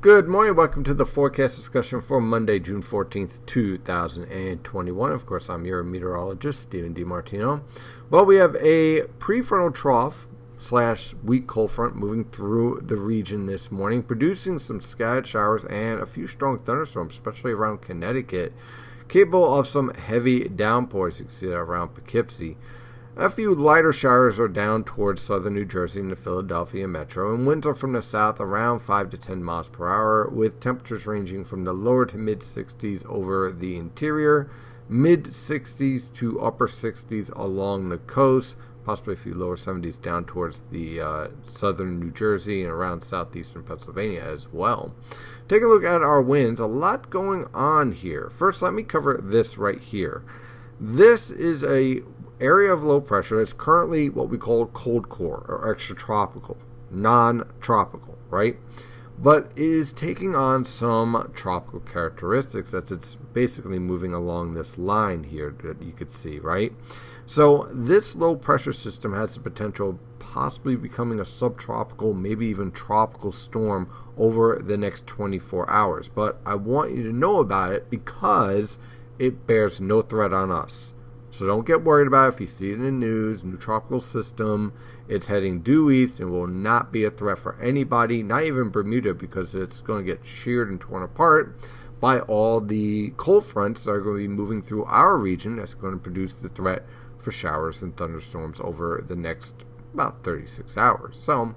Good morning. Welcome to the forecast discussion for Monday, June 14th, 2021. Of course, I'm your meteorologist, Stephen DiMartino. Well, we have a prefrontal trough / weak cold front moving through the region this morning, producing some scattered showers and a few strong thunderstorms, especially around Connecticut, capable of some heavy downpours. You can see that around Poughkeepsie. A few lighter showers are down towards southern New Jersey and the Philadelphia metro, and winds are from the south around 5 to 10 miles per hour, with temperatures ranging from the lower to mid 60s over the interior, mid 60s to upper 60s along the coast, possibly a few lower 70s down towards the southern New Jersey and around southeastern Pennsylvania as well. Take a look at our winds. A lot going on here. First, let me cover this right here. This is a area of low pressure. It's currently what we call cold core or extratropical, non-tropical, right? But it is taking on some tropical characteristics as it's basically moving along this line here that you could see, right? So this low pressure system has the potential of possibly becoming a subtropical, maybe even tropical storm over the next 24 hours. But I want you to know about it because it bears no threat on us. So don't get worried about it if you see it in the news. New tropical system, it's heading due east and will not be a threat for anybody, not even Bermuda, because it's going to get sheared and torn apart by all the cold fronts that are going to be moving through our region. That's going to produce the threat for showers and thunderstorms over the next about 36 hours. So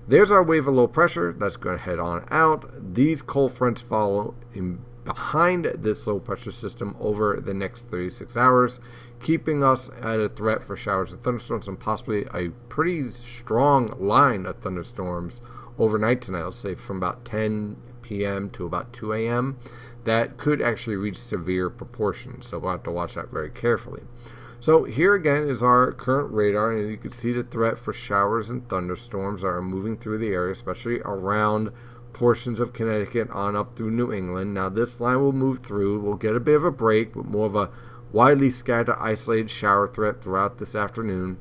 there's our wave of low pressure that's going to head on out. These cold fronts follow in behind this low pressure system over the next 36 hours, keeping us at a threat for showers and thunderstorms and possibly a pretty strong line of thunderstorms overnight tonight. Let's say from about 10 p.m. to about 2 a.m. that could actually reach severe proportions. So we'll have to watch that very carefully. So here again is our current radar, and you can see the threat for showers and thunderstorms are moving through the area, especially around portions of Connecticut on up through New England. Now this line will move through. We'll get a bit of a break, but more of a widely scattered isolated shower threat throughout this afternoon.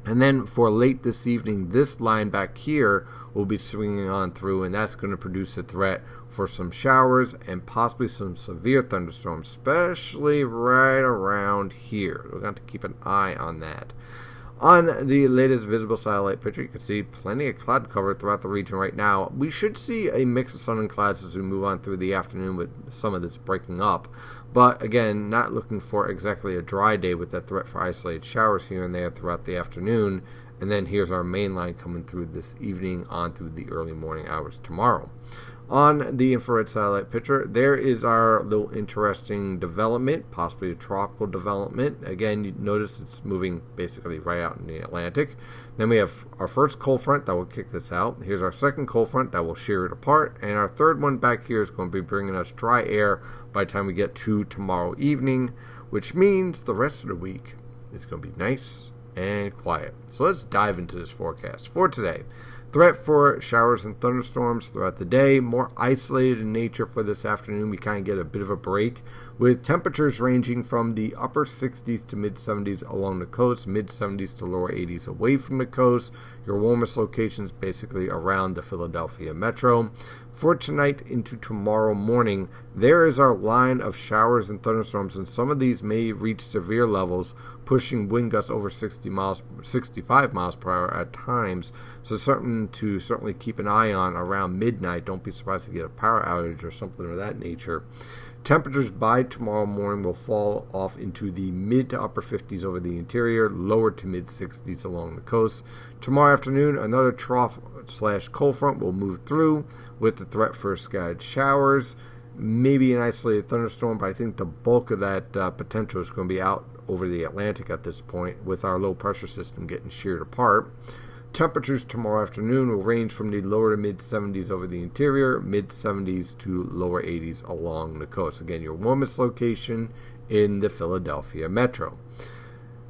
And then for late this evening, this line back here will be swinging on through, and that's going to produce a threat for some showers and possibly some severe thunderstorms, especially right around here. We're going to have to keep an eye on that. On the latest visible satellite picture, you can see plenty of cloud cover throughout the region right now. We should see a mix of sun and clouds as we move on through the afternoon with some of this breaking up. But again, not looking for exactly a dry day with that threat for isolated showers here and there throughout the afternoon. And then here's our main line coming through this evening on through the early morning hours tomorrow. On the infrared satellite picture, there is our little interesting development, possibly a tropical development. Again, you notice it's moving basically right out in the Atlantic. Then we have our first cold front that will kick this out. Here's our second cold front that will shear it apart. And our third one back here is going to be bringing us dry air by the time we get to tomorrow evening, which means the rest of the week is going to be nice and quiet. So let's dive into this forecast for today. Threat for showers and thunderstorms throughout the day. More isolated in nature for this afternoon. We kind of get a bit of a break with temperatures ranging from the upper 60s to mid 70s along the coast, mid 70s to lower 80s away from the coast. Your warmest locations basically around the Philadelphia metro. For tonight into tomorrow morning, there is our line of showers and thunderstorms, and some of these may reach severe levels, pushing wind gusts over 65 miles per hour at times. So something to certainly keep an eye on around midnight. Don't be surprised to get a power outage or something of that nature. Temperatures by tomorrow morning will fall off into the mid to upper 50s over the interior, lower to mid 60s along the coast. Tomorrow afternoon, another trough / cold front will move through with the threat for scattered showers, maybe an isolated thunderstorm, but I think the bulk of that potential is going to be out over the Atlantic at this point with our low pressure system getting sheared apart. Temperatures tomorrow afternoon will range from the lower to mid 70s over the interior, mid 70s to lower 80s along the coast. Again, your warmest location in the Philadelphia metro.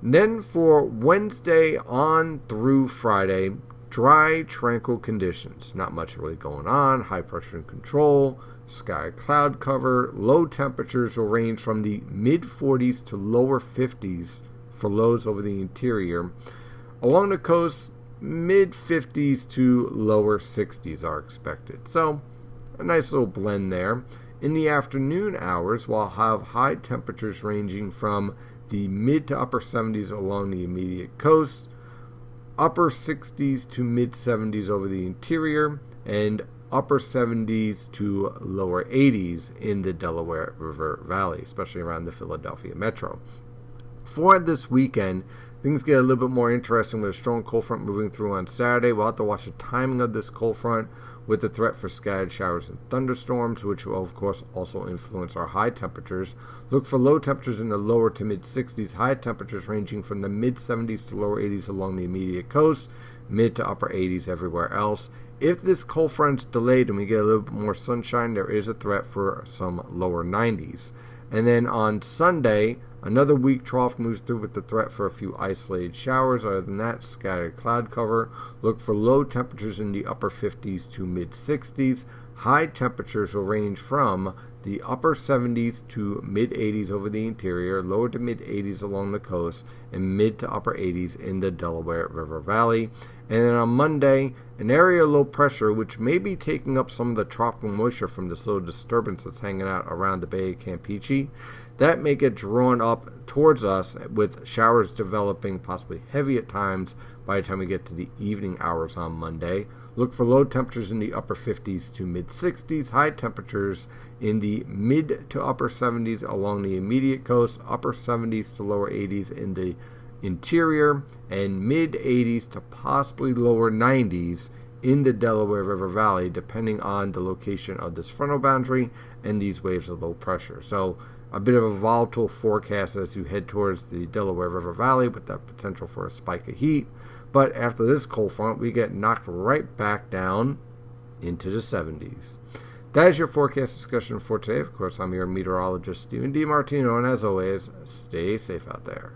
And then for Wednesday on through Friday, dry, tranquil conditions. Not much really going on. High pressure in control, sky cloud cover. Low temperatures will range from the mid 40s to lower 50s for lows over the interior. Along the coast, mid 50s to lower 60s are expected. So a nice little blend there. In the afternoon hours, we'll have high temperatures ranging from the mid to upper 70s along the immediate coast, upper 60s to mid 70s over the interior, and upper 70s to lower 80s in the Delaware River Valley, especially around the Philadelphia metro. For this weekend, things get a little bit more interesting with a strong cold front moving through on Saturday. We'll have to watch the timing of this cold front with the threat for scattered showers and thunderstorms, which will, of course, also influence our high temperatures. Look for low temperatures in the lower to mid 60s, high temperatures ranging from the mid 70s to lower 80s along the immediate coast, mid to upper 80s everywhere else. If this cold front's delayed and we get a little bit more sunshine, there is a threat for some lower 90s. And then on Sunday, another weak trough moves through with the threat for a few isolated showers. Other than that, scattered cloud cover. Look for low temperatures in the upper 50s to mid 60s. High temperatures will range from the upper 70s to mid 80s over the interior, lower to mid 80s along the coast, and mid to upper 80s in the Delaware River Valley. And then on Monday, an area of low pressure, which may be taking up some of the tropical moisture from this little disturbance that's hanging out around the Bay of Campeche, that may get drawn up towards us with showers developing, possibly heavy at times, by the time we get to the evening hours on Monday. Look for low temperatures in the upper 50s to mid 60s, high temperatures in the mid to upper 70s along the immediate coast, upper 70s to lower 80s in the interior, and mid 80s to possibly lower 90s in the Delaware River Valley, depending on the location of this frontal boundary and these waves of low pressure. So a bit of a volatile forecast as you head towards the Delaware River Valley with that potential for a spike of heat. But after this cold front, we get knocked right back down into the 70s. That is your forecast discussion for today. Of course, I'm your meteorologist, Stephen DiMartino, and as always, stay safe out there.